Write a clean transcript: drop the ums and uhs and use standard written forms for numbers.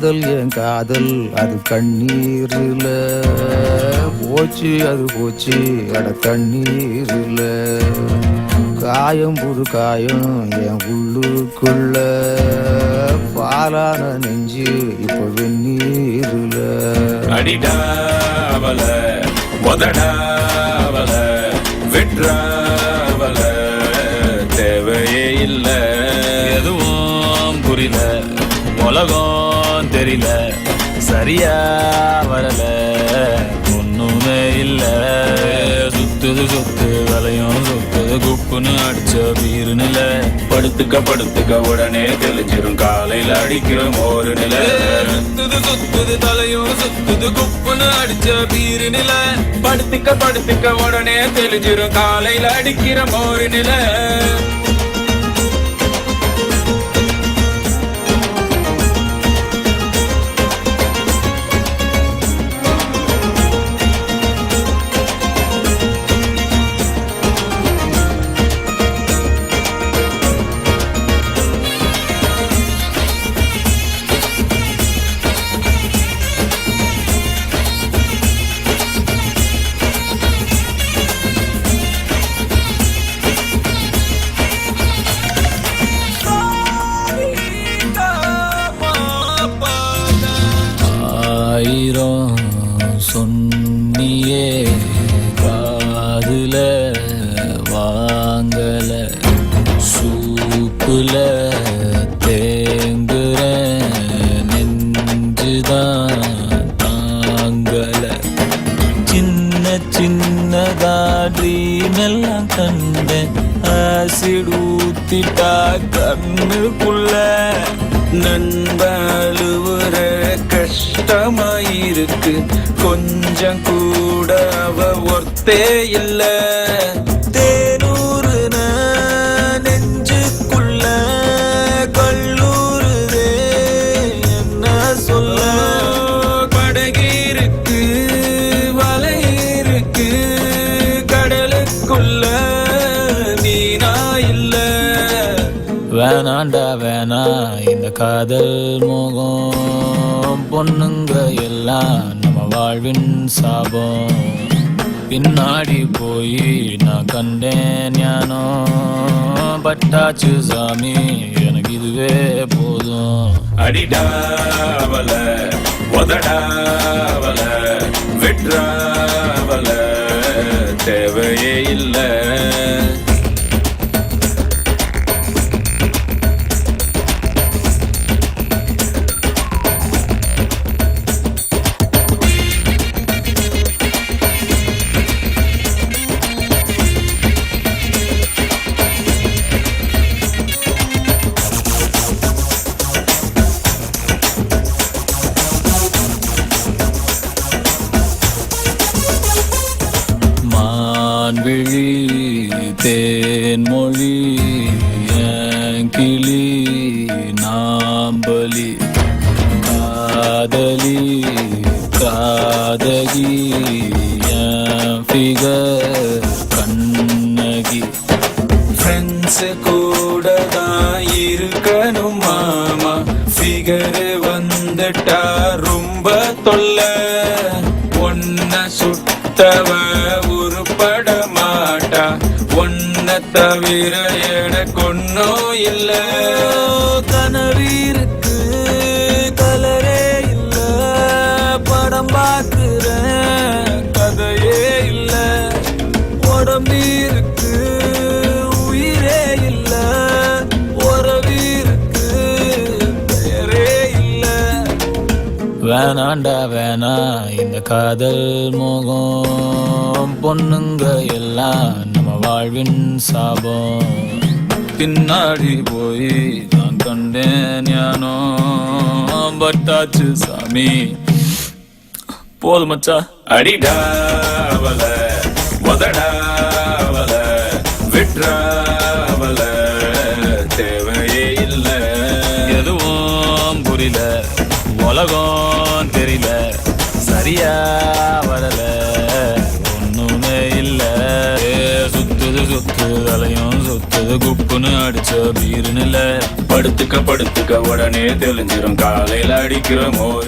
காதல் என் காதல் அது கண்ணீரில் போச்சு, அது போச்சு அட தண்ணீரில். காயம் புது காயம் என் உள்ளுக்குள்ள, பாலான நெஞ்சு இப்ப வெந்நீரில். அடிடாவல உதடாவல விட்ராவல தேவையே இல்ல. எதுவும் புரியல, உலகம் தெரியல, சரியா வரல, ஒண்ணுமே இல்ல. சுத்துது சுத்து வலையும் சுத்துது குப்புன்னு அடிச்ச பீருநில. படுத்துக்க உடனே தெளிச்சிரும் காலையில அடிக்கிற மோரு நில. சுத்துது சுத்துது தலையும் சுத்துது குப்புன்னு அடிச்ச பீருநில. படுத்துக்க உடனே தெளிச்சிரும் காலையில அடிக்கிற மோரு நில. ஆயிரம் சொன்னியே காதுல வாங்கல, சூப்புல தேங்குற நெஞ்சுதான் தாங்கல. சின்ன சின்னதா ட்ரீம் எல்லாம் கண்டேன், ஆசிட் ஊத்திட்டா கண்ணுக்குள்ள. நண்பழுவுற கஷ்டமாயிருக்கு, கொஞ்சம் கூட அவ ஒர்த்தே இல்ல. தேனூறுன நெஞ்சுக்குள்ள கல்லூருதே என்ன சொல்ல. படகிருக்கு வலையிருக்கு கடலுக்குள்ள மீனா இல்ல. வேணாண்டா வேணா இந்த காதல் மோகம், பொண்ணுங்க எல்லாம் நம்ம வாழ்வின் சாபம். பின்னாடி போய் நான் கண்டேன் ஞானம், பட்டாச்சு சாமி எனக்கு இதுவே போதும். அடிடாவல உதடாவல விட்ராவல தேவையே இல்ல. மான்விழி தேன்மொழி கிளி நாம்பலி, காதலி காதகி ஃபிகர் கண்ணகி. ஃப்ரெண்ட்ஸ் கூட தான் இருக்கணும் மாமா, ஃபிகர் வந்துட்டா ரொம்ப தொல்லை. ஒன்ன சுட்டவ உருப்பட மாட்டா, ஒன்ன தவிர எனக்கு ஒன்னும் இல்ல. கனவிருக்கு கலரே இல்ல, படம் பார்க்கிறேன் கதையே இல்ல. உடம்பிருக்கு உயிரே இல்ல, உறவிருக்கு பெயரே இல்ல. வேணாண்டா வேணா இந்த காதல் மோகம், பொண்ணுங்க எல்லாம் நம்ம வாழ்வின் சாபம். பின்னாடி போய் நான் கண்டேன் ஞானோ, பட்டாச்சு சாமி போதும் மச்சா. அடிடாவல உதடாவல விட்ராவல தேவையே இல்ல. எதுவும் புரியல, உலகம் தெரியல, சரியா வரல, ஒண்ணுமே இல்ல. சுத்துது சுத்து அலையும் சுத்துது அது குப்புன்னு அடிச்ச பீருன்னு இல்ல. படுத்துக்க படுத்துக்க உடனே தெளிஞ்சிரும் காலையில அடிக்கிற மோர்